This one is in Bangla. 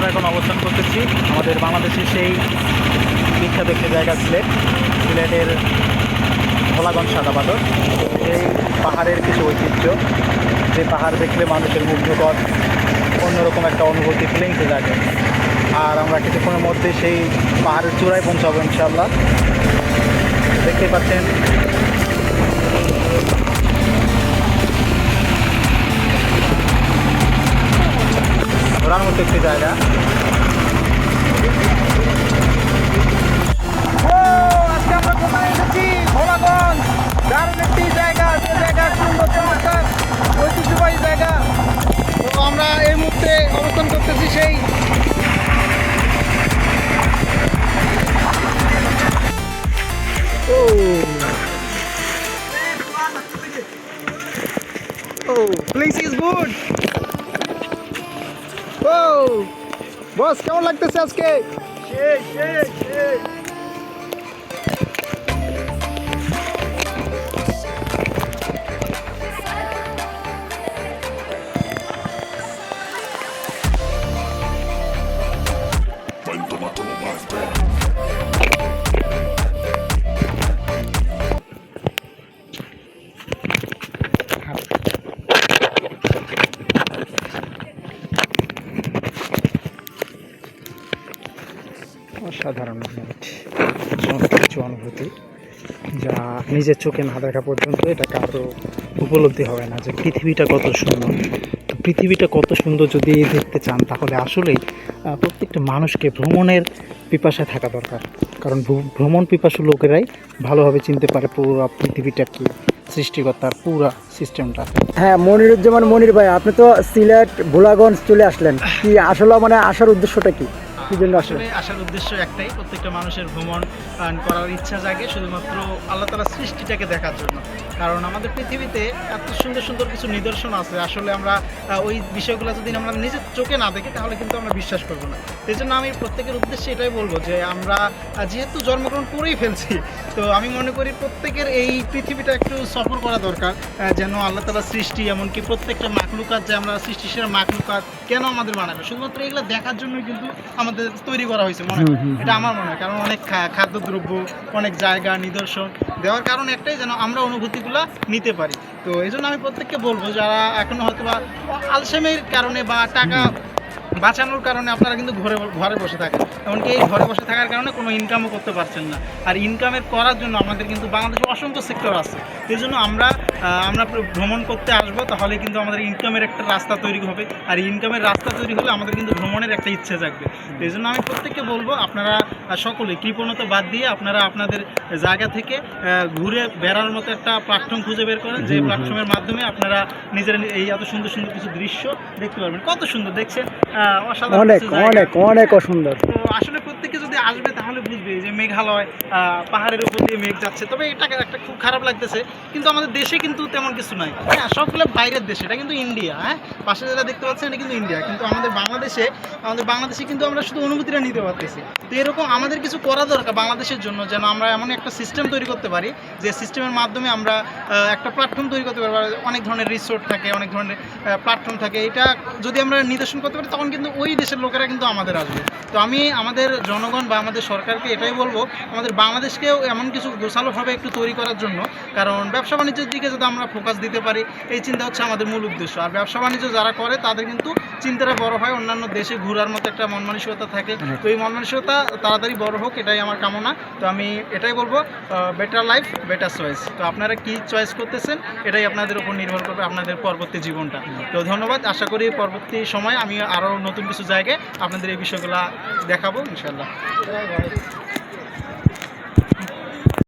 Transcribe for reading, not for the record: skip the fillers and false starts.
আমরা এখন অবস্থান করতেছি আমাদের বাংলাদেশের সেই বিখ্যাত একটি জায়গা সিলেটের ভোলাগঞ্জ সাদা পাথর। এই পাহাড়ের কিছু ঐতিহ্য, যে পাহাড় দেখলে মানুষের মুগ্ধকর অন্যরকম একটা অনুভূতি ফিলিংসে জাগে। আর আমরা কিছুক্ষণের মধ্যে সেই পাহাড়ের চূড়ায় পৌঁছাবো ইনশাল্লাহ। দেখতে পাচ্ছেন ঘোরার মতো একটি জায়গা। আজকে আমরা কোথায় এসেছি? ভোলাগঞ্জ, দারুণ একটি জায়গা, যে জায়গা সুন্দর চমৎকার ঐতিহ্যবাহী জায়গা। তো আমরা এই মুহূর্তে অবস্থান করতেছি সেই প্লেস ইজ গুড। বস, কেমন লাগতেছে আজকে? অসাধারণ কিছু অনুভূতি, যা নিজের চোখে না দেখা পর্যন্ত এটা কারো উপলব্ধি হবে না যে পৃথিবীটা কত সুন্দর। তো পৃথিবীটা কত সুন্দর যদি দেখতে চান, তাহলে আসলেই প্রত্যেকটা মানুষকে ভ্রমণের পিপাসায় থাকা দরকার। কারণ ভ্রমণ পিপাসু লোকেরাই ভালোভাবে চিনতে পারে পুরো পৃথিবীটা কি, সৃষ্টিকর্তার পুরা সিস্টেমটা। হ্যাঁ, মনিরুজ্জামান মনির ভাই, আপনি তো সিলেট ভোলাগঞ্জ চলে আসলেন, কি আসলে মানে আসার উদ্দেশ্যটা কি? আসলে আসার উদ্দেশ্য একটাই, প্রত্যেকটা মানুষের ভ্রমণ করার ইচ্ছা জাগে শুধুমাত্র আল্লাহ তাআলার সৃষ্টিটাকে দেখার জন্য। কারণ আমাদের পৃথিবীতে এত সুন্দর সুন্দর কিছু নিদর্শন আছে, আসলে আমরা ওই বিষয়গুলো যদি আমরা নিজের চোখে না দেখি তাহলে কিন্তু আমরা বিশ্বাস করবো না। সেই জন্য আমি প্রত্যেকের উদ্দেশ্যে এটাই বলবো যে আমরা যেহেতু জন্মগ্রহণ করেই ফেলছি, তো আমি মনে করি প্রত্যেকের এই পৃথিবীটা একটু সফর করা দরকার, যেন আল্লাহ তাআলার সৃষ্টি, এমনকি প্রত্যেকটা মাখলুকাত যে আমরা সৃষ্টিশীল মাখলুকাত কেন আমাদের বানাবে, শুধুমাত্র এগুলো দেখার জন্যই কিন্তু আমাদের তৈরি করা হয়েছে মনে হয়, এটা আমার মনে হয়। কারণ অনেক খাদ্যদ্রব্য, অনেক জায়গা, নিদর্শন দেওয়ার কারণ একটাই, যেন আমরা অনুভূতিগুলো নিতে পারি। তো এই জন্য আমি প্রত্যেককে বলবো, যারা এখনো হয়তো বা আলসেমের কারণে বা টাকা বাঁচানোর কারণে আপনারা কিন্তু ঘরে বসে থাকেন, এমনকি এই ঘরে বসে থাকার কারণে কোনো ইনকামও করতে পারছেন না। আর ইনকামের করার জন্য আমাদের কিন্তু বাংলাদেশে অসংখ্য সেক্টর আছে। সেই জন্য আমরা ভ্রমণ করতে আসবো, তাহলে কিন্তু আমাদের ইনকামের একটা রাস্তা তৈরি হবে। আর ইনকামের রাস্তা তৈরি হলে আমাদের কিন্তু ভ্রমণের একটা ইচ্ছে জাগবে। এই জন্য আমি প্রত্যেককে বলবো, আপনারা সকলেই কৃপণতা বাদ দিয়ে আপনারা আপনাদের জায়গা থেকে ঘুরে বেড়ার মতো একটা প্ল্যাটফর্ম খুঁজে বের করেন, যে প্ল্যাটফর্মের মাধ্যমে আপনারা নিজের এই এত সুন্দর সুন্দর কিছু দৃশ্য দেখতে পারবেন। কত সুন্দর দেখছেন, অনেক অনেক অনেক সুন্দর। তো আসলে প্রত্যেকে যদি আসবে তাহলে বুঝবে যে মেঘালয় পাহাড়ের উপর দিয়ে মেঘ যাচ্ছে। তবে এটা একটা খুব খারাপ লাগতেছে, কিন্তু আমাদের দেশে কিন্তু তেমন কিছু নাই। হ্যাঁ, সবগুলো বাইরের দেশে, এটা কিন্তু ইন্ডিয়া। হ্যাঁ, পাশে যেটা দেখতে পাচ্ছেন এটা কিন্তু ইন্ডিয়া, কিন্তু আমাদের বাংলাদেশে কিন্তু আমরা শুধু অনুভূতিটা নিতে পারতেছি। তো এরকম আমাদের কিছু করা দরকার বাংলাদেশের জন্য, যেন আমরা এমন একটা সিস্টেম তৈরি করতে পারি, যে সিস্টেমের মাধ্যমে আমরা একটা প্ল্যাটফর্ম তৈরি করতে পারি। অনেক ধরনের রিসোর্ট থাকে, অনেক ধরনের প্ল্যাটফর্ম থাকে। এটা যদি আমরা নিদর্শন করতে পারি, তখন কিন্তু ওই দেশের লোকেরা কিন্তু আমাদের আসবে। তো আমি আমাদের জনগণ বা আমাদের সরকারকে এটাই বলবো, আমাদের বাংলাদেশকেও এমন কিছু গোছালোভাবে একটু তৈরি করার জন্য। কারণ ব্যবসা বাণিজ্যের দিকে যদি আমরা ফোকাস দিতে পারি, এই চিন্তা হচ্ছে আমাদের মূল উদ্দেশ্য। আর ব্যবসা বাণিজ্য যারা করে তাদের কিন্তু চিন্তাটা বড় হয়, অন্যান্য দেশে ঘোরার মতো একটা মন মানসিকতা থাকে। তো এই মন মানসিকতা তাড়াতাড়ি বড় হোক, এটাই আমার কামনা। তো আমি এটাই বলবো, বেটার লাইফ বেটার চয়েস। তো আপনারা কি চয়েস করতেছেন, এটাই আপনাদের উপর নির্ভর করবে আপনাদের পরবর্তী জীবনটা। তো ধন্যবাদ। আশা করি পরবর্তী সময় আমি আরও নতুন কিছু জায়গায় আপনাদের এই বিষয়গুলো দেখাবো ইনশাল্লাহ।